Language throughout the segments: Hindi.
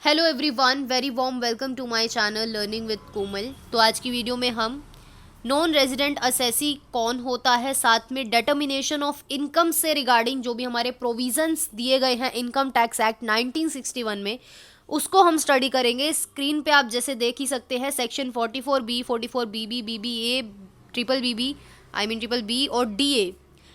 Hello everyone, very warm welcome to my channel learning with Komal. तो आज की वीडियो में हम नॉन रेजिडेंट असेसी कौन होता है, साथ में डिटर्मिनेशन ऑफ इनकम से रिगार्डिंग जो भी हमारे प्रोविजंस दिए गए हैं इनकम टैक्स एक्ट 1961 में, उसको हम स्टडी करेंगे। स्क्रीन पे आप जैसे देख ही सकते हैं section 44B, 44BB, BBA, triple BB triple B और DA,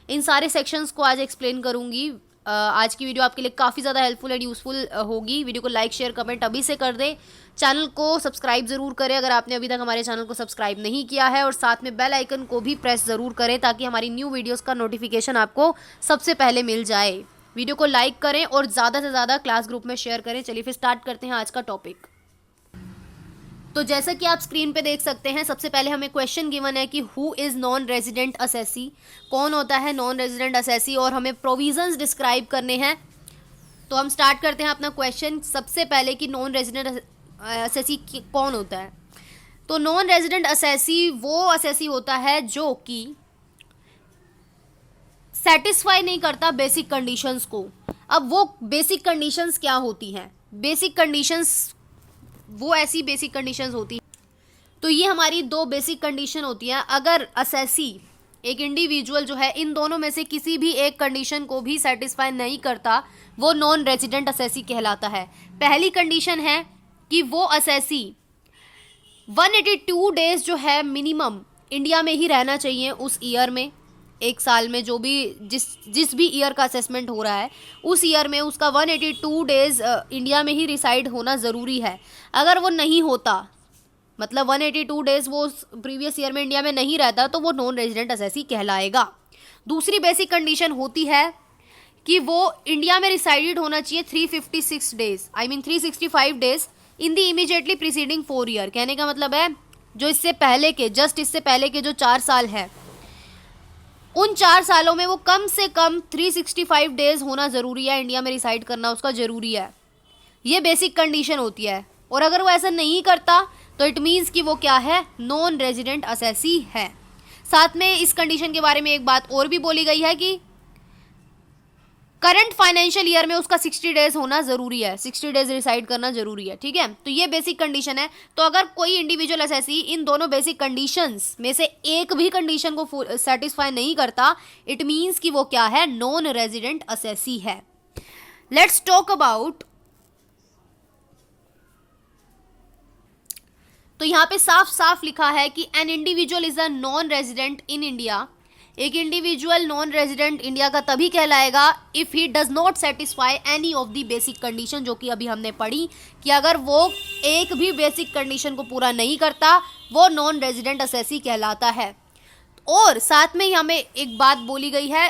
इन सारे सेक्शंस को आज एक्सप्लेन करूंगी। आज की वीडियो आपके लिए काफ़ी ज़्यादा हेल्पफुल एंड यूज़फुल होगी। वीडियो को लाइक शेयर कमेंट अभी से कर दें। चैनल को सब्सक्राइब ज़रूर करें अगर आपने अभी तक हमारे चैनल को सब्सक्राइब नहीं किया है, और साथ में बेल आइकन को भी प्रेस ज़रूर करें ताकि हमारी न्यू वीडियोस का नोटिफिकेशन आपको सबसे पहले मिल जाए। वीडियो को लाइक करें और ज़्यादा से ज़्यादा क्लास ग्रुप में शेयर करें। चलिए फिर स्टार्ट करते हैं आज का टॉपिक। तो जैसा कि आप स्क्रीन पे देख सकते हैं, सबसे पहले हमें क्वेश्चन गिवन है कि who is non resident assessee, कौन होता है नॉन रेजिडेंट असेसी, और हमें प्रोविजंस डिस्क्राइब करने हैं। तो हम स्टार्ट करते हैं अपना क्वेश्चन सबसे पहले कि नॉन रेजिडेंट असेसी कौन होता है। तो नॉन रेजिडेंट असेसी वो असेसी होता है जो कि सेटिस्फाई नहीं करता बेसिक कंडीशंस को। अब वो बेसिक कंडीशंस क्या होती हैं? बेसिक कंडीशंस वो ऐसी बेसिक कंडीशंस होती हैं, तो ये हमारी दो बेसिक कंडीशन होती हैं। अगर असेसी एक इंडिविजुअल जो है इन दोनों में से किसी भी एक कंडीशन को भी सेटिस्फाई नहीं करता, वो नॉन रेजिडेंट असेसी कहलाता है। पहली कंडीशन है कि वो असेसी 182 डेज जो है मिनिमम इंडिया में ही रहना चाहिए उस ईयर में। एक साल में जो भी जिस भी ईयर का असेसमेंट हो रहा है उस ईयर में उसका 182 डेज इंडिया में ही रिसाइड होना ज़रूरी है। अगर वो नहीं होता, मतलब 182 डेज वो प्रीवियस ईयर में इंडिया में नहीं रहता, तो वो नॉन रेजिडेंट असेसी कहलाएगा। दूसरी बेसिक कंडीशन होती है कि वो इंडिया में रिसाइडेड होना चाहिए 356 days 365 days in the immediately preceding 4 year. कहने का मतलब है जो इससे पहले के इससे पहले के जो 4 साल है, उन 4 सालों में वो कम से कम 365 डेज होना ज़रूरी है, इंडिया में रिसाइड करना उसका ज़रूरी है। ये बेसिक कंडीशन होती है, और अगर वो ऐसा नहीं करता तो इट मीन्स कि वो क्या है, नॉन रेजिडेंट असेसी है। साथ में इस कंडीशन के बारे में एक बात और भी बोली गई है कि करंट फाइनेंशियल ईयर में उसका 60 डेज होना जरूरी है, 60 डेज रिसाइड करना जरूरी है। ठीक है, तो ये बेसिक कंडीशन है। तो अगर कोई इंडिविजुअल असेसी इन दोनों बेसिक कंडीशंस में से एक भी कंडीशन को सेटिस्फाई नहीं करता, इट मींस कि वो क्या है, नॉन रेजिडेंट असेसी है। लेट्स टॉक अबाउट, तो यहाँ पे साफ साफ लिखा है कि an individual is a non resident in India. एक इंडिविजुअल नॉन रेजिडेंट इंडिया का तभी कहलाएगा if he does not satisfy any of the basic condition, जो कि अभी हमने पढ़ी कि अगर वो एक भी बेसिक कंडीशन को पूरा नहीं करता वो नॉन रेजिडेंट असेसी कहलाता है। और साथ में ही हमें एक बात बोली गई है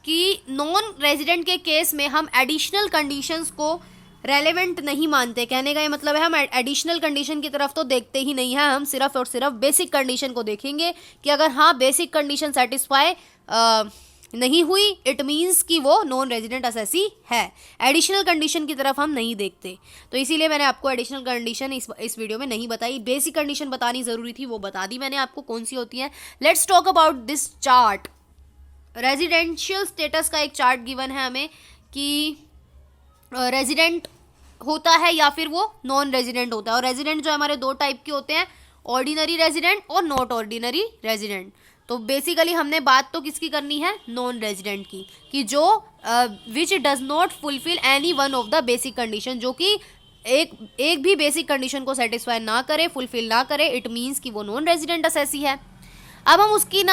कि नॉन रेजिडेंट के केस में हम एडिशनल कंडीशंस को रेलेवेंट नहीं मानते। कहने का ये मतलब है हम एडिशनल कंडीशन की तरफ तो देखते ही नहीं है, हम सिर्फ और सिर्फ बेसिक कंडीशन को देखेंगे कि अगर हाँ बेसिक कंडीशन सेटिस्फाई नहीं हुई, इट मीन्स कि वो नॉन रेजिडेंट असेसी है। एडिशनल कंडीशन की तरफ हम नहीं देखते, तो इसीलिए मैंने आपको एडिशनल कंडीशन इस वीडियो में नहीं बताई। बेसिक कंडीशन बतानी ज़रूरी थी, वो बता दी मैंने आपको कौन सी होती है। Let's talk about this chart. Residential status का एक चार्ट गिवन है हमें कि रेजिडेंट होता है या फिर वो नॉन रेजिडेंट होता है। और रेजिडेंट जो हमारे दो टाइप के होते हैं, ऑर्डिनरी रेजिडेंट और नॉट ऑर्डिनरी रेजिडेंट। तो बेसिकली हमने बात तो किसकी करनी है, नॉन रेजिडेंट की, कि जो which does not fulfil any one of the basic condition, जो कि एक भी बेसिक कंडीशन को सेटिस्फाई ना करे, फुलफिल ना करे, इट मीन्स कि वो नॉन रेजिडेंट असेसी है। अब हम उसकी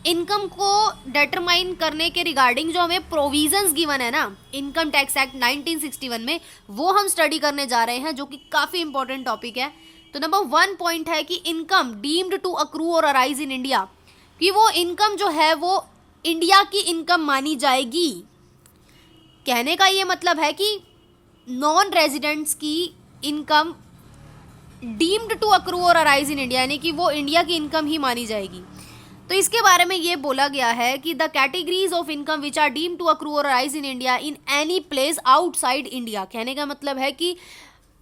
इनकम को डिटरमाइन करने के रिगार्डिंग जो हमें प्रोविजंस गिवन है ना इनकम टैक्स एक्ट 1961 में, वो हम स्टडी करने जा रहे हैं, जो कि काफ़ी इंपॉर्टेंट टॉपिक है। तो नंबर 1 पॉइंट है कि इनकम डीम्ड टू अक्रू और अराइज इन इंडिया, कि वो इनकम जो है वो इंडिया की इनकम मानी जाएगी। कहने का ये मतलब है कि नॉन रेजिडेंट्स की इनकम डीम्ड टू अक्रू और अराइज इन इंडिया, यानी कि वो इंडिया की इनकम ही मानी जाएगी। तो इसके बारे में ये बोला गया है कि the categories of income which are deem to accrue or arise in India in any place outside India. कहने का मतलब है कि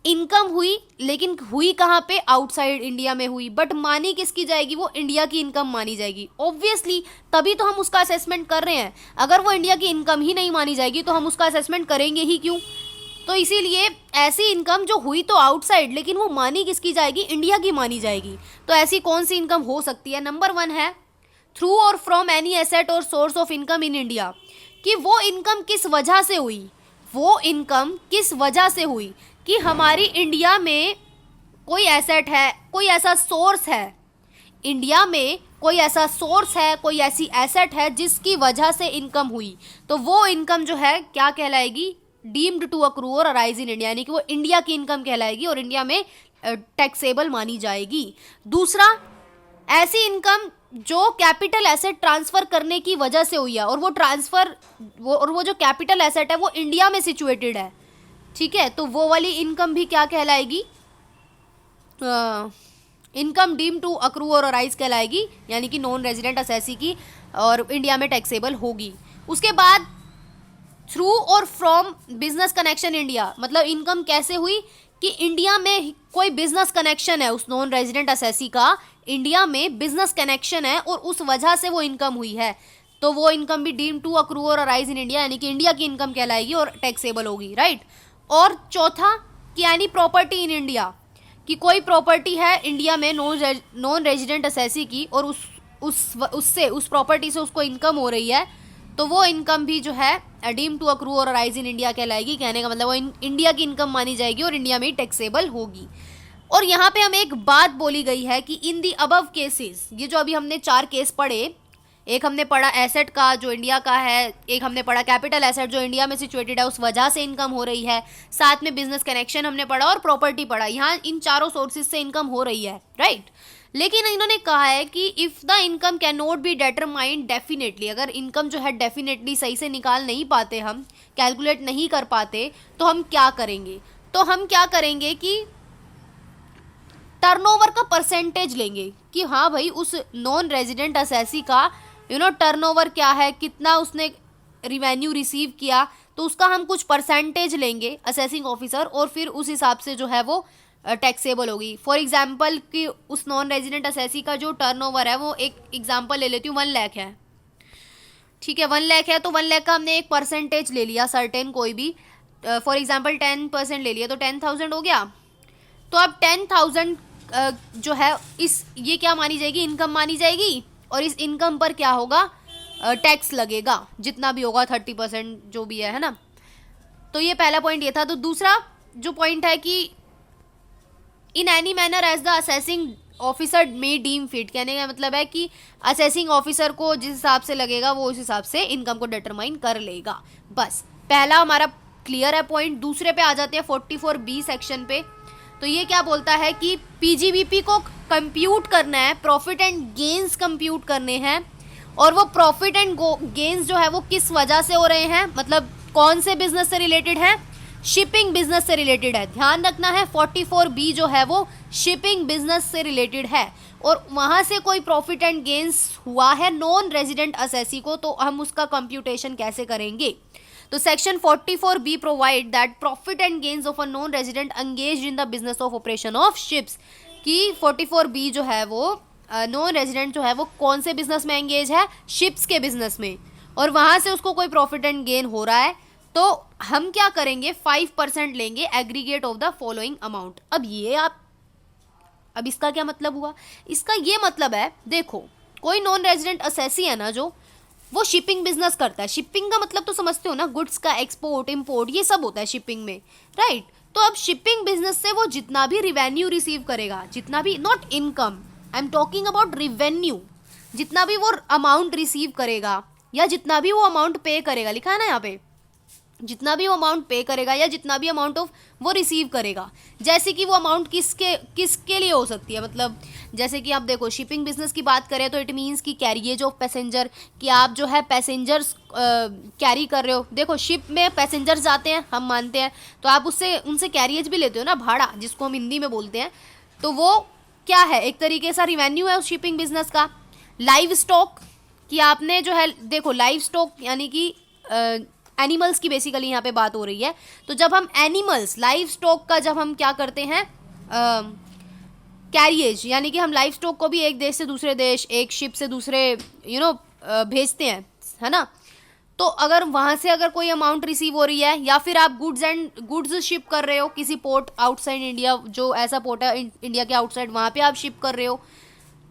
इनकम हुई, लेकिन हुई कहाँ पे, आउटसाइड इंडिया में हुई, बट मानी किसकी जाएगी, वो इंडिया की इनकम मानी जाएगी। ऑब्वियसली तभी तो हम उसका असेसमेंट कर रहे हैं। अगर वो इंडिया की इनकम ही नहीं मानी जाएगी तो हम उसका असेसमेंट करेंगे ही क्यों। तो इसीलिए ऐसी इनकम जो हुई तो आउटसाइड, लेकिन वो मानी किसकी जाएगी, इंडिया की मानी जाएगी। तो ऐसी कौन सी इनकम हो सकती है? नंबर 1 है थ्रू और फ्रॉम एनी एसेट और source of income in India, कि वो इनकम किस वजह से हुई, वो इनकम किस वजह से हुई कि हमारी इंडिया में कोई एसेट है, कोई ऐसा सोर्स है, इंडिया में कोई ऐसा सोर्स है, कोई ऐसी एसेट है जिसकी वजह से इनकम हुई, तो वो इनकम जो है क्या कहलाएगी, डीम्ड टू अक्रू और अराइज इन इंडिया, यानी कि वो इंडिया की इनकम कहलाएगी और इंडिया में टैक्सेबल मानी जाएगी। दूसरा, ऐसी इनकम जो कैपिटल एसेट ट्रांसफर करने की वजह से हुई है और वो ट्रांसफर वो जो कैपिटल एसेट है वो इंडिया में सिचुएटेड है, ठीक है, तो वो वाली इनकम भी क्या कहलाएगी, इनकम डीम टू अक्रू और अराइज कहलाएगी, यानी कि नॉन रेजिडेंट असेसी की, और इंडिया में टैक्सेबल होगी। उसके बाद थ्रू और फ्रॉम बिजनेस कनेक्शन इंडिया, मतलब इनकम कैसे हुई कि इंडिया में कोई बिजनेस कनेक्शन है उस नॉन रेजिडेंट असेसी का, इंडिया में बिजनेस कनेक्शन है और उस वजह से वो इनकम हुई है, तो वो इनकम भी डीम टू अक्रू और अराइज इन इंडिया, यानी कि इंडिया की इनकम कहलाएगी और टैक्सेबल होगी, राइट। और चौथा कि एनी प्रॉपर्टी इन इंडिया, कि कोई प्रॉपर्टी है इंडिया में नॉन रेजिडेंट असेसी की और उस प्रॉपर्टी से उसको इनकम हो रही है, तो वो इनकम भी जो है डीम टू अक्रू और अराइज इन इंडिया कहलाएगी। कहने का मतलब वो इंडिया की इनकम मानी जाएगी और इंडिया में ही टैक्सेबल होगी। और यहाँ पे हमें एक बात बोली गई है कि इन दी अबव केसेस, ये जो अभी हमने 4 केस पढ़े, एक हमने पढ़ा एसेट का जो इंडिया का है, एक हमने पढ़ा कैपिटल एसेट जो इंडिया में सिचुएटेड है उस वजह से इनकम हो रही है, साथ में बिजनेस कनेक्शन हमने पढ़ा और प्रॉपर्टी पढ़ा, यहाँ इन चारों सोर्सेज से इनकम हो रही है, राइट। लेकिन इन्होंने कहा है कि if the income can not be determined definitely, अगर इनकम जो है डेफिनेटली सही से निकाल नहीं पाते, हम कैलकुलेट नहीं कर पाते, तो हम क्या करेंगे, तो हम क्या करेंगे कि टर्नओवर का परसेंटेज लेंगे कि हाँ भाई उस नॉन रेजिडेंट असेसी का टर्नओवर क्या है, कितना उसने रिवेन्यू रिसीव किया, तो उसका हम कुछ परसेंटेज लेंगे असेसिंग ऑफिसर, और फिर उस हिसाब से जो है वो टैक्सेबल होगी। फॉर एग्जांपल कि उस नॉन रेजिडेंट असेसी का जो टर्नओवर है, वो एक एग्जांपल ले लेती हूँ, 1 लाख है, ठीक है, 1 लाख है, तो 1 लाख का हमने एक परसेंटेज ले लिया सर्टेन, कोई भी फॉर एग्जांपल 10% ले लिया, तो 10,000 हो गया। तो अब 10,000 जो है ये क्या मानी जाएगी, इनकम मानी जाएगी, और इस इनकम पर क्या होगा, टैक्स लगेगा, जितना भी होगा 30% जो भी है ना। तो ये पहला पॉइंट ये था। तो दूसरा जो पॉइंट है कि in any manner as the assessing officer may deem fit, कहने का मतलब है कि असेसिंग ऑफिसर को जिस हिसाब से लगेगा वो उस हिसाब से इनकम को डिटरमाइन कर लेगा। बस पहला हमारा क्लियर है पॉइंट। दूसरे पे आ जाते हैं 44B सेक्शन पे। तो ये क्या बोलता है कि पीजीबीपी को कंप्यूट करना है, प्रॉफिट एंड गेन्स कंप्यूट करने हैं, और वो प्रॉफिट एंड गेन्स जो है वो किस वजह से हो रहे हैं, मतलब कौन से बिजनेस से रिलेटेड है, शिपिंग बिजनेस से रिलेटेड है। ध्यान रखना है 44B जो है वो शिपिंग बिजनेस से रिलेटेड है, और वहाँ से कोई प्रॉफिट एंड गेन्स हुआ है नॉन रेजिडेंट असेसी को, तो हम उसका कंप्यूटेशन कैसे करेंगे। तो section 44B provide that profit and gains of a non resident engaged in the business of operation of ships, कि 44B जो है वो नॉन रेजिडेंट जो है वो कौन से बिजनेस में एंगेज है, शिप्स के बिजनेस में, और वहाँ से उसको कोई प्रॉफिट एंड गेन हो रहा है, तो हम क्या करेंगे 5% लेंगे aggregate of the following amount. अब इसका क्या मतलब हुआ, इसका ये मतलब है, देखो कोई नॉन रेजिडेंट असेसी है ना जो वो शिपिंग बिजनेस करता है, शिपिंग का मतलब तो समझते हो ना, गुड्स का एक्सपोर्ट इंपोर्ट ये सब होता है शिपिंग में, राइट। तो अब शिपिंग बिजनेस से वो जितना भी रिवेन्यू रिसीव करेगा, जितना भी, not income, I am talking about revenue, जितना भी वो अमाउंट रिसीव करेगा या जितना भी वो अमाउंट पे करेगा, लिखा है ना यहाँ पे, जितना भी वो अमाउंट पे करेगा या जितना भी अमाउंट ऑफ वो रिसीव करेगा, जैसे कि वो अमाउंट किसके लिए हो सकती है, मतलब जैसे कि आप देखो शिपिंग बिजनेस की बात करें तो इट मीन्स कि कैरिएज ऑफ पैसेंजर, कि आप जो है पैसेंजर्स कैरी कर रहे हो। देखो शिप में पैसेंजर्स जाते हैं, हम मानते हैं, तो आप उनसे कैरिएज भी लेते हो ना, भाड़ा जिसको हम हिंदी में बोलते हैं, तो वो क्या है, एक तरीके से रिवेन्यू है उस शिपिंग बिजनेस का। लाइव स्टॉक, कि आपने जो है, देखो लाइव स्टॉक यानी कि एनिमल्स की बेसिकली यहाँ पे बात हो रही है। तो जब हम एनिमल्स लाइव स्टॉक का जब हम क्या करते हैं कैरिएज, यानी कि हम लाइव स्टॉक को भी एक देश से दूसरे देश, एक शिप से दूसरे भेजते हैं, है ना, तो अगर वहां से अगर कोई अमाउंट रिसीव हो रही है, या फिर आप गुड्स शिप कर रहे हो किसी पोर्ट आउटसाइड इंडिया, जो ऐसा पोर्ट है इंडिया के आउटसाइड, वहां पे आप शिप कर रहे हो,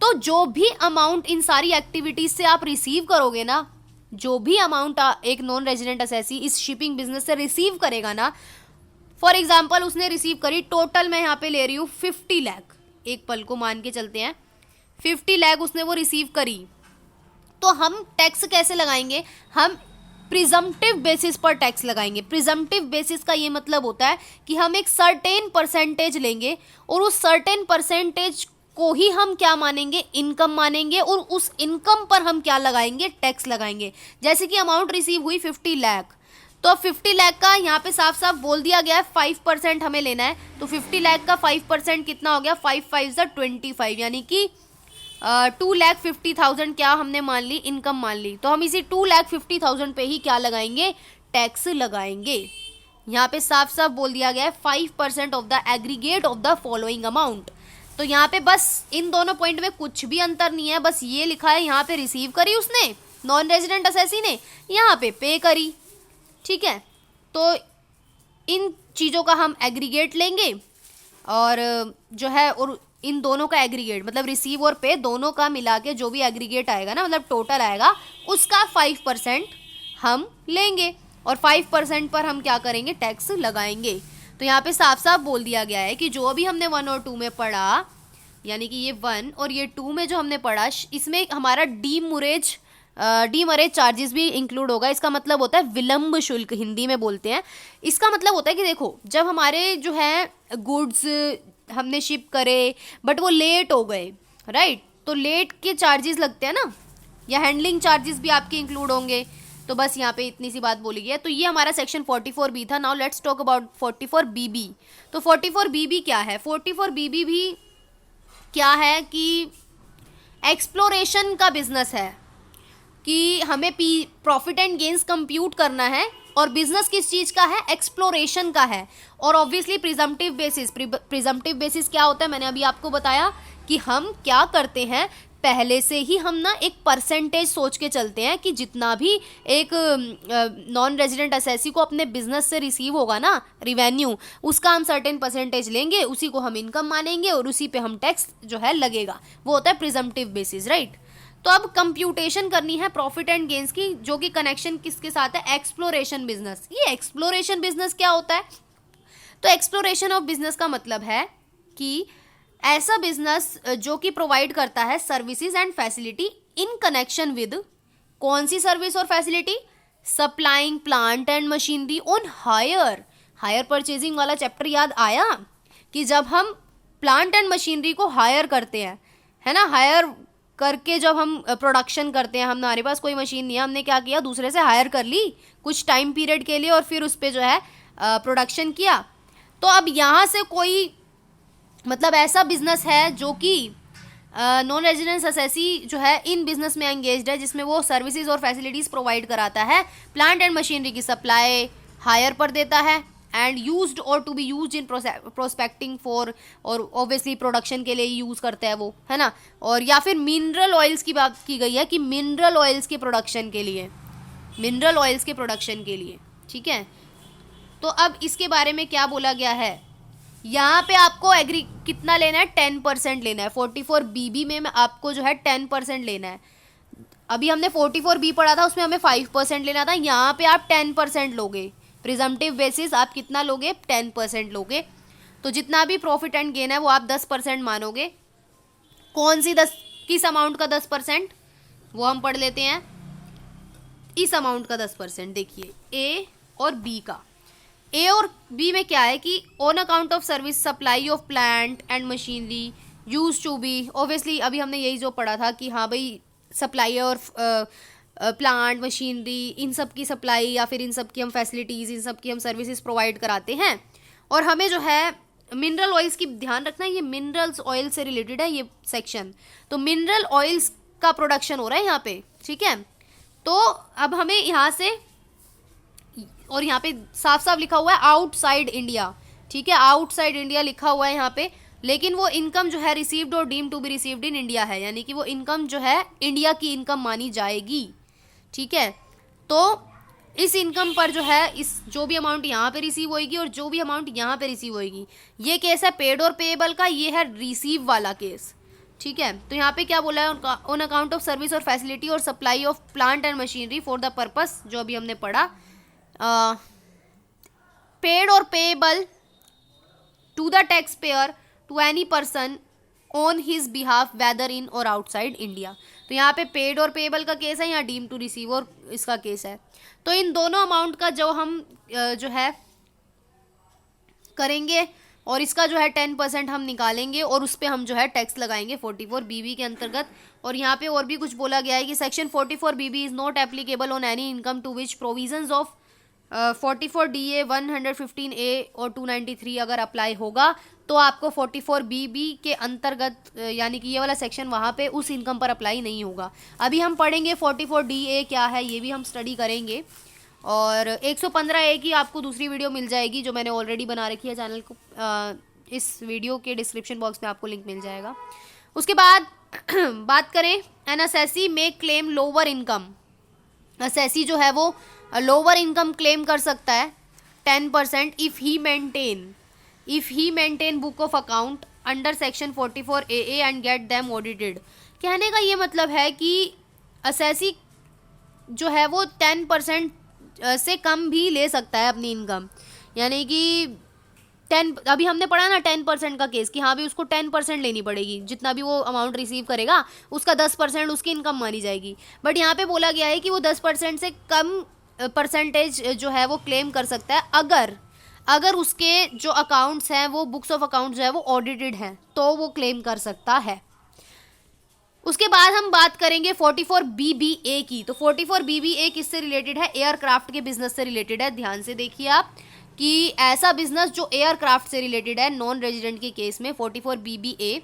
तो जो भी अमाउंट इन सारी एक्टिविटीज से आप रिसीव करोगे ना, जो भी अमाउंट एक नॉन रेजिडेंट असेसी इस शिपिंग बिजनेस से रिसीव करेगा ना, फॉर एग्जाम्पल उसने रिसीव करी, टोटल मैं यहाँ पे ले रही हूँ 50 लाख, एक पल को मान के चलते हैं 50 लाख उसने वो रिसीव करी, तो हम टैक्स कैसे लगाएंगे? हम प्रिजम्पटिव बेसिस पर टैक्स लगाएंगे। प्रिजम्पटिव बेसिस का ये मतलब होता है कि हम एक सर्टेन परसेंटेज लेंगे और उस सर्टेन परसेंटेज को ही हम क्या मानेंगे? इनकम मानेंगे, और उस इनकम पर हम क्या लगाएंगे? टैक्स लगाएंगे। जैसे कि अमाउंट रिसीव हुई 50 लाख, तो 50 लाख का यहाँ पे साफ साफ बोल दिया गया है 5% हमें लेना है, तो 50 लाख का 5% कितना हो गया? 5 5 25, यानी कि 2,50,000 क्या हमने मान ली? इनकम मान ली। तो हम इसी 2,50,000 पे ही क्या लगाएंगे? टैक्स लगाएंगे। यहाँ पे साफ साफ बोल दिया गया है 5% of the aggregate of the following amount. तो यहाँ पे बस इन दोनों पॉइंट में कुछ भी अंतर नहीं है, बस ये लिखा है यहाँ पे रिसीव करी उसने नॉन रेजिडेंट असेसी ने, यहाँ पे पे करी, ठीक है। तो इन चीज़ों का हम एग्रीगेट लेंगे, और जो है और इन दोनों का एग्रीगेट मतलब रिसीव और पे दोनों का मिला के जो भी एग्रीगेट आएगा ना, मतलब टोटल आएगा, उसका 5% हम लेंगे, और 5% पर हम क्या करेंगे? टैक्स लगाएंगे। तो यहाँ पे साफ साफ बोल दिया गया है कि जो अभी हमने 1 और 2 में पढ़ा, यानी कि ये 1 और ये 2 में जो हमने पढ़ा, इसमें हमारा डीमरेज चार्जेस भी इंक्लूड होगा। इसका मतलब होता है विलंब शुल्क, हिंदी में बोलते हैं। इसका मतलब होता है कि देखो, जब हमारे जो है गुड्स हमने शिप करे बट वो लेट हो गए, राइट, तो लेट के चार्जेस लगते हैं ना, या हैंडलिंग चार्जेस भी आपके इंक्लूड होंगे। तो बस यहाँ पे इतनी सी बात बोली गई है। तो ये हमारा सेक्शन 44B था। Now let's talk about 44BB। तो 44BB क्या है? 44BB भी क्या है कि एक्सप्लोरेशन का बिजनेस है, कि हमें प्रॉफिट एंड गेन्स कंप्यूट करना है, और बिजनेस किस चीज का है? एक्सप्लोरेशन का है। और ऑब्वियसली प्रिजम्पटिव बेसिस क्या होता है? मैंने अभी आपको बताया कि हम क्या करते हैं, पहले से ही हम ना एक परसेंटेज सोच के चलते हैं कि जितना भी एक नॉन रेजिडेंट असेसी को अपने बिजनेस से रिसीव होगा ना रिवेन्यू, उसका हम सर्टेन परसेंटेज लेंगे, उसी को हम इनकम मानेंगे, और उसी पे हम टैक्स जो है लगेगा। वो होता है प्रिजम्पटिव बेसिस, राइट। तो अब कंप्यूटेशन करनी है प्रॉफिट एंड गेन्स की, जो कि कनेक्शन किसके साथ है? Exploration business. ये एक्सप्लोरेशन बिजनेस क्या होता है? तो एक्सप्लोरेशन ऑफ बिजनेस का मतलब है कि ऐसा बिजनेस जो कि प्रोवाइड करता है services and facility in connection with, कौन सी सर्विस और facility? Supplying plant and machinery on hire purchasing वाला चैप्टर याद आया कि जब हम प्लांट एंड मशीनरी को हायर करते हैं, है ना, हायर करके जब हम प्रोडक्शन करते हैं, हमारे पास कोई मशीन नहीं है, हमने क्या किया? दूसरे से हायर कर ली कुछ टाइम पीरियड के लिए, और फिर उस पर जो है प्रोडक्शन किया। तो अब यहाँ से कोई मतलब ऐसा बिजनेस है जो कि नॉन रेजिडेंट असेसी जो है इन बिजनेस में एंगेज्ड है, जिसमें वो सर्विसेज और फैसिलिटीज प्रोवाइड कराता है, प्लांट एंड मशीनरी की सप्लाई हायर पर देता है, एंड यूज्ड और to be used in prospecting for, और ऑब्वियसली प्रोडक्शन के लिए यूज़ करता है वो, है ना। और या फिर मिनरल ऑयल्स की बात की गई है कि मिनरल ऑयल्स के प्रोडक्शन के लिए, ठीक है। तो अब इसके बारे में क्या बोला गया है? यहाँ पे आपको कितना लेना है? 10% लेना है। 44BB में आपको जो है 10% लेना है। अभी हमने 44B पढ़ा था, उसमें हमें 5% लेना था, यहाँ पे आप 10% लोगे। प्रिजम्पटिव बेसिस आप कितना लोगे? 10% लोगे। तो जितना भी प्रॉफिट एंड गेन है वो आप 10% मानोगे। कौन सी किस अमाउंट का 10%? वो हम पढ़ लेते हैं। इस अमाउंट का 10% देखिए, ए और बी का। ए और बी में क्या है कि on account of service supply of plant and machinery use to be, obviously अभी हमने यही जो पढ़ा था कि हाँ भाई सप्लाई और प्लांट मशीनरी इन सब की सप्लाई या फिर इन सब की हम फैसिलिटीज़, इन सब की हम सर्विसेज प्रोवाइड कराते हैं। और हमें जो है मिनरल ऑयल्स की ध्यान रखना है, ये मिनरल्स ऑयल से रिलेटेड है ये सेक्शन। तो मिनरल ऑयल्स का प्रोडक्शन हो रहा है यहाँ पे, ठीक है। तो अब हमें यहाँ से, और यहाँ पे साफ साफ लिखा हुआ है आउटसाइड इंडिया, ठीक है, आउटसाइड इंडिया लिखा हुआ है यहाँ पे, लेकिन वो इनकम जो है रिसीव्ड और deem to be received in India है, यानी कि वो इनकम जो है इंडिया की इनकम मानी जाएगी, ठीक है। तो इस इनकम पर जो है इस जो भी अमाउंट यहाँ पे रिसीव होएगी और जो भी अमाउंट यहाँ पे रिसीव होएगी, ये केस है पेड और पेएबल का, ये है रिसीव वाला केस। ठीक है, तो यहाँ पे क्या बोला है, ऑन अकाउंट ऑफ सर्विस और facility or supply of plant and machinery for the purpose, जो अभी हमने पढ़ा, paid or payable to the tax payer to any person on his behalf whether in or outside India. तो यहाँ पे पेड और पेएबल का केस है, यहाँ डीम टू रिसीव और इसका केस है। तो इन दोनों अमाउंट का जो हम जो है करेंगे और इसका जो है 10% हम निकालेंगे और उस पर हम जो है टैक्स लगाएंगे 44 BB के अंतर्गत। और यहाँ पे और भी कुछ बोला गया है कि section 44 BB is not applicable on any income to which provisions of 44 DA 115 A और 293 अगर अप्लाई होगा तो आपको 44 BB के अंतर्गत यानी कि ये वाला सेक्शन वहाँ पे उस इनकम पर अप्लाई नहीं होगा। अभी हम पढ़ेंगे 44 DA क्या है, ये भी हम स्टडी करेंगे। और 115 A की आपको दूसरी वीडियो मिल जाएगी जो मैंने ऑलरेडी बना रखी है चैनल को, इस वीडियो के डिस्क्रिप्शन बॉक्स में आपको लिंक मिल जाएगा। उसके बाद बात करें एन असेसी में क्लेम लोअर इनकम, असेसी जो है वो लोअर इनकम क्लेम कर सकता है 10% if he maintain book of account under section 44 AA and get them audited. कहने का ये मतलब है कि असेसी जो है वो 10% से कम भी ले सकता है अपनी इनकम, यानी कि 10, अभी हमने पढ़ा ना 10% का केस कि हाँ भी उसको 10% लेनी पड़ेगी, जितना भी वो अमाउंट रिसीव करेगा उसका 10% उसकी इनकम मानी जाएगी। बट यहाँ पे बोला गया है कि वो 10% से कम परसेंटेज जो है वो क्लेम कर सकता है अगर उसके जो अकाउंट्स हैं वो बुक्स ऑफ अकाउंट्स जो है वो ऑडिटेड हैं, तो वो क्लेम कर सकता है। उसके बाद हम बात करेंगे 44 BBA की। तो 44 BBA किससे रिलेटेड है, एयरक्राफ्ट के बिजनेस से रिलेटेड है। ध्यान से देखिए आप कि ऐसा बिजनेस जो एयरक्राफ्ट से रिलेटेड है नॉन रेजिडेंट के केस में 44 BBA,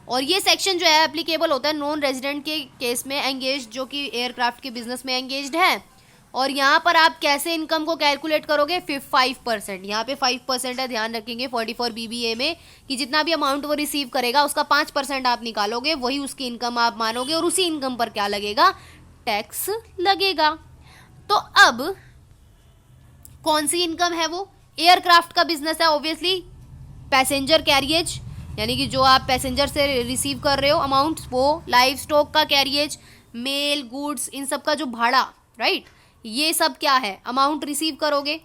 और ये सेक्शन जो है एप्लीकेबल होता है नॉन रेजिडेंट के केस में एंगेज जो कि एयरक्राफ्ट के बिजनेस में एंगेज्ड है। और यहाँ पर आप कैसे इनकम को कैलकुलेट करोगे, 5%, यहाँ पे 5% है, ध्यान रखेंगे 44 BBA में कि जितना भी अमाउंट वो रिसीव करेगा उसका 5% आप निकालोगे, वही उसकी इनकम आप मानोगे और उसी इनकम पर क्या लगेगा, टैक्स लगेगा। तो अब कौन सी इनकम है वो, एयरक्राफ्ट का बिजनेस है ऑब्वियसली, पैसेंजर कैरियज यानी कि जो आप पैसेंजर से रिसीव कर रहे हो अमाउंट, वो लाइव स्टॉक का कैरियज, मेल गुड्स, इन सब का जो भाड़ा, राइट, ये सब क्या है, अमाउंट रिसीव करोगे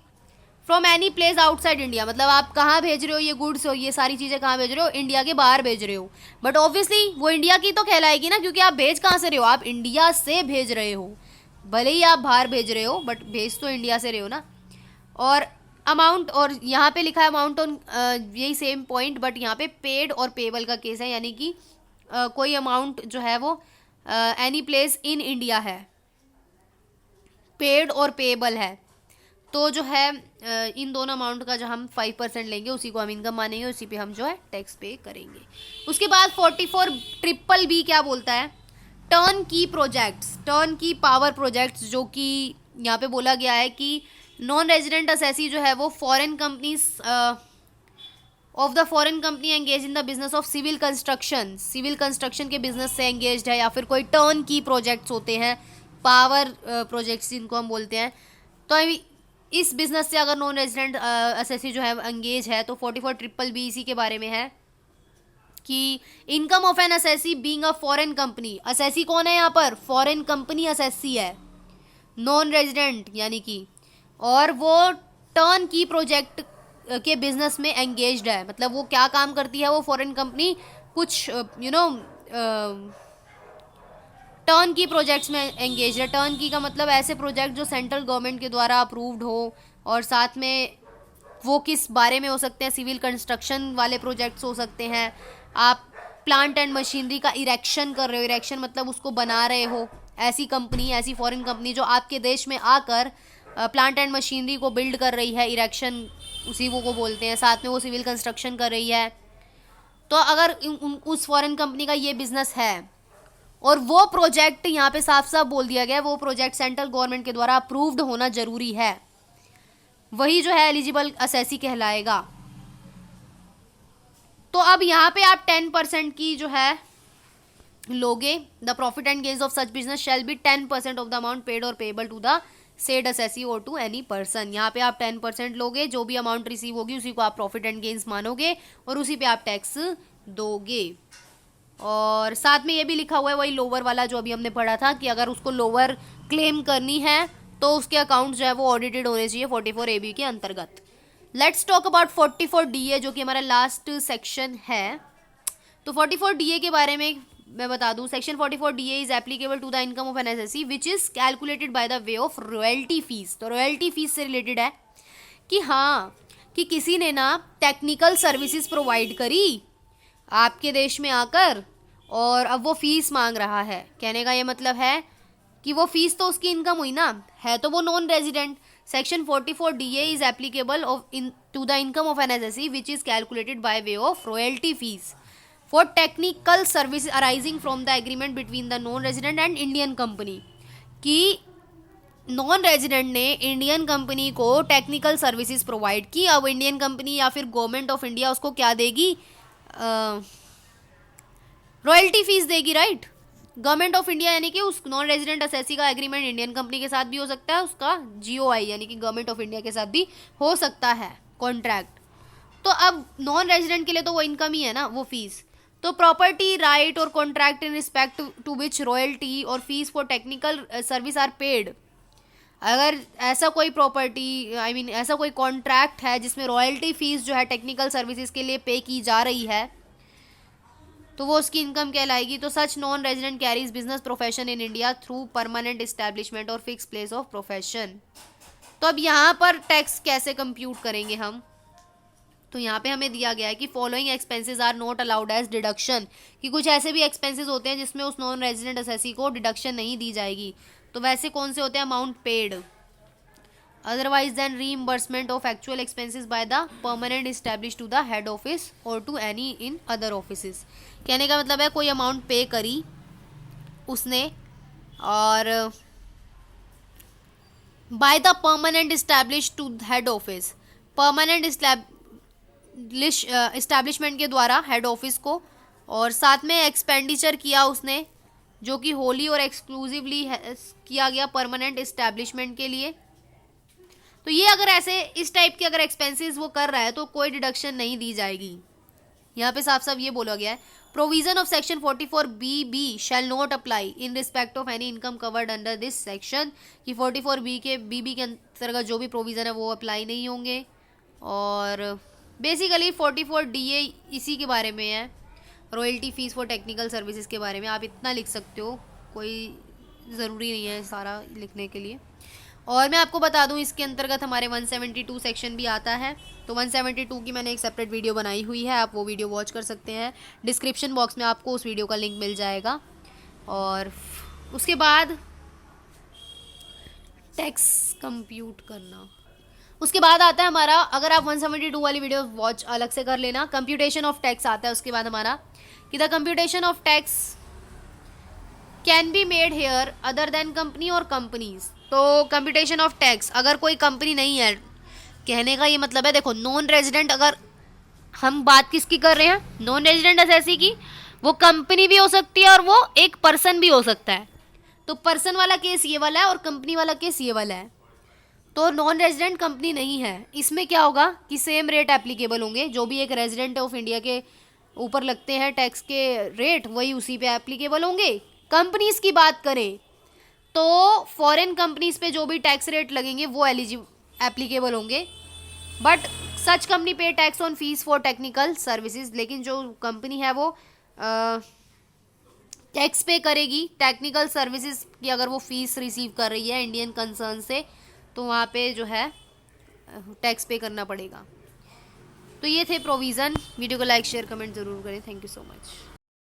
from any place outside India. मतलब आप कहाँ भेज रहे हो ये गुड्स, हो ये सारी चीज़ें कहाँ भेज रहे हो, इंडिया के बाहर भेज रहे हो। बट ऑब्वियसली वो इंडिया की तो कहलाएगी ना, क्योंकि आप भेज कहाँ से रहे हो, आप इंडिया से भेज रहे हो, भले ही आप बाहर भेज रहे हो बट भेज तो इंडिया से रहे हो ना। और अमाउंट, और यहाँ पे लिखा है अमाउंट ऑन यही सेम पॉइंट, बट यहाँ पे पेड और पेबल का केस है, यानी कि कोई अमाउंट जो है वो एनी प्लेस इन इंडिया है, पेड और पेएबल है, तो जो है इन दोनों अमाउंट का जो हम 5% लेंगे उसी को हम इनकम मानेंगे, उसी पे हम जो है टैक्स पे करेंगे। उसके बाद 44 BBB क्या बोलता है, टर्न की प्रोजेक्ट्स, टर्न की पावर प्रोजेक्ट्स, जो कि यहाँ पे बोला गया है कि नॉन रेजिडेंट असेसी जो है वो foreign companies of the foreign company engage in the business of civil construction के बिजनेस से एंगेज्ड है, या फिर कोई टर्न की प्रोजेक्ट्स होते हैं, पावर प्रोजेक्ट्स जिनको हम बोलते हैं। तो इस बिजनेस से अगर नॉन रेजिडेंट असेसी जो है एंगेज है, तो 44 BBB इसी के बारे में है कि income of N assessee being a foreign company, assessee कौन है यहाँ पर, फॉरेन कंपनी असेसी है, नॉन रेजिडेंट यानी कि, और वो टर्न की प्रोजेक्ट के बिजनेस में एंगेज्ड है। मतलब वो क्या काम करती है वो फॉरेन कंपनी, कुछ टर्न की प्रोजेक्ट्स में एंगेज है। टर्न की का मतलब ऐसे प्रोजेक्ट जो सेंट्रल गवर्नमेंट के द्वारा अप्रूव्ड हो, और साथ में वो किस बारे में हो सकते हैं, सिविल कंस्ट्रक्शन वाले प्रोजेक्ट्स हो सकते हैं, आप प्लांट एंड मशीनरी का इरेक्शन कर रहे हो, इरेक्शन मतलब उसको बना रहे हो, ऐसी कंपनी, ऐसी फॉरेन कंपनी जो आपके देश में आकर प्लांट एंड मशीनरी को बिल्ड कर रही है, इरेक्शन उसी को बोलते हैं, साथ में वो सिविल कंस्ट्रक्शन कर रही है। तो अगर उस फॉरेन कंपनी का ये बिजनेस है और वो प्रोजेक्ट, यहाँ पे साफ साफ बोल दिया गया, वो प्रोजेक्ट सेंट्रल गवर्नमेंट के द्वारा अप्रूव्ड होना जरूरी है, वही जो है एलिजिबल असेसी कहलाएगा। तो अब यहाँ पे आप 10% की जो है लोगे, the profit and gains of such business shall be 10% of the amount paid or payable to the said assessee or to any person। यहाँ पे आप 10% लोगे, जो भी अमाउंट रिसीव होगी उसी को आप प्रॉफिट एंड गेन्स मानोगे और उसी पे आप टैक्स दोगे। और साथ में ये भी लिखा हुआ है वही लोअर वाला जो अभी हमने पढ़ा था कि अगर उसको लोअर क्लेम करनी है तो उसके अकाउंट जो है वो ऑडिटेड होने चाहिए 44 AB के अंतर्गत। लेट्स टॉक अबाउट 44 DA जो कि हमारा लास्ट सेक्शन है। तो 44 DA के बारे में मैं बता दूं, section 44 DA is applicable to the income of an SSC which is calculated by the way of royalty fees. तो रॉयल्टी फीस से रिलेटेड है कि हाँ कि किसी ने ना टेक्निकल सर्विसेज प्रोवाइड करी आपके देश में आकर और अब वो फीस मांग रहा है। कहने का ये मतलब है कि वो फीस तो उसकी इनकम हुई ना, है तो वो non resident. Section 44 DA is applicable to the income of an SSC which is calculated by way of royalty fees for technical service arising from the agreement between the non resident and Indian company. कि नॉन रेजिडेंट ने इंडियन कंपनी को टेक्निकल सर्विसेज प्रोवाइड की, अब इंडियन कंपनी या फिर गवर्नमेंट ऑफ इंडिया उसको क्या देगी, रॉयल्टी फीस देगी, राइट। गवर्नमेंट ऑफ इंडिया यानी कि उस नॉन रेजिडेंट असेसी का एग्रीमेंट इंडियन कंपनी के साथ भी हो सकता है, उसका GOI यानी कि गवर्नमेंट ऑफ इंडिया के साथ भी हो सकता है कॉन्ट्रैक्ट। तो अब नॉन रेजिडेंट के लिए तो वो इनकम ही है ना, वो फीस। तो property right or contract in respect to which royalty or fees for technical service are paid. अगर ऐसा कोई प्रॉपर्टी ऐसा कोई कॉन्ट्रैक्ट है जिसमें रॉयल्टी फीस जो है टेक्निकल सर्विसेज के लिए पे की जा रही है तो वो उसकी इनकम कहलाएगी। तो such non resident carries business profession in India through permanent establishment or fix place of profession. तो अब यहाँ पर टैक्स कैसे कंप्यूट करेंगे हम, तो यहाँ पे हमें दिया गया है कि following expenses are not allowed as deduction, कि कुछ ऐसे भी एक्सपेंसेस होते हैं जिसमें उस नॉन रेजिडेंट असेसी को डिडक्शन नहीं दी जाएगी। तो वैसे कौन से होते हैं, amount paid otherwise than reimbursement of actual expenses by the permanent establish to the head office or to any in other offices. कहने का मतलब है कोई अमाउंट पे करी उसने और by the permanent establish to head office, permanent establishment के द्वारा हेड ऑफिस को, और साथ में एक्सपेंडिचर किया उसने जो कि होली और एक्सक्लूसिवली किया गया परमानेंट इस्टेब्लिशमेंट के लिए। तो ये अगर ऐसे इस टाइप के अगर एक्सपेंसेस वो कर रहा है तो कोई डिडक्शन नहीं दी जाएगी। यहाँ पे साफ साफ ये बोला गया है, provision of section 44BB shall not apply in respect of any income covered under this section, कि 44B के BB के अंतर्गत जो भी प्रोविजन है वो अप्लाई नहीं होंगे। और बेसिकली 44 DA इसी के बारे में है, royalty fees for technical services के बारे में। आप इतना लिख सकते हो, कोई ज़रूरी नहीं है सारा लिखने के लिए। और मैं आपको बता दूं इसके अंतर्गत हमारे 172 सेक्शन भी आता है। तो 172 की मैंने एक सेपरेट वीडियो बनाई हुई है, आप वो वीडियो वॉच कर सकते हैं। डिस्क्रिप्शन बॉक्स में आपको उस वीडियो का लिंक मिल जाएगा। और उसके बाद टैक्स कंप्यूट करना, उसके बाद आता है हमारा, अगर आप 172 वाली वीडियो वॉच अलग से कर लेना, कंप्यूटेशन ऑफ टैक्स आता है उसके बाद हमारा, कि the computation of tax can be made here other than company और कंपनीज। तो कंप्यूटेशन ऑफ टैक्स अगर कोई कंपनी नहीं है, कहने का ये मतलब है देखो नॉन रेजिडेंट, अगर हम बात किसकी कर रहे हैं, नॉन रेजिडेंट असेसी की, वो कंपनी भी हो सकती है और वो एक पर्सन भी हो सकता है। तो पर्सन वाला केस ये वाला है और कंपनी वाला केस ये वाला है। तो नॉन रेजिडेंट कंपनी नहीं है, इसमें क्या होगा कि सेम रेट एप्लीकेबल होंगे, जो भी एक रेजिडेंट ऑफ इंडिया के ऊपर लगते हैं टैक्स के रेट वही उसी पे एप्लीकेबल होंगे। कंपनीज की बात करें तो फॉरेन कंपनीज पे जो भी टैक्स रेट लगेंगे वो एप्लीकेबल होंगे, बट सच कंपनी पे tax on fees for technical services. लेकिन जो कंपनी है वो टैक्स पे करेगी टेक्निकल सर्विसेज की, अगर वो फीस रिसीव कर रही है इंडियन कंसर्न से तो वहाँ पे जो है टैक्स पे करना पड़ेगा। तो ये थे प्रोविज़न। वीडियो को लाइक शेयर कमेंट ज़रूर करें। Thank you so much.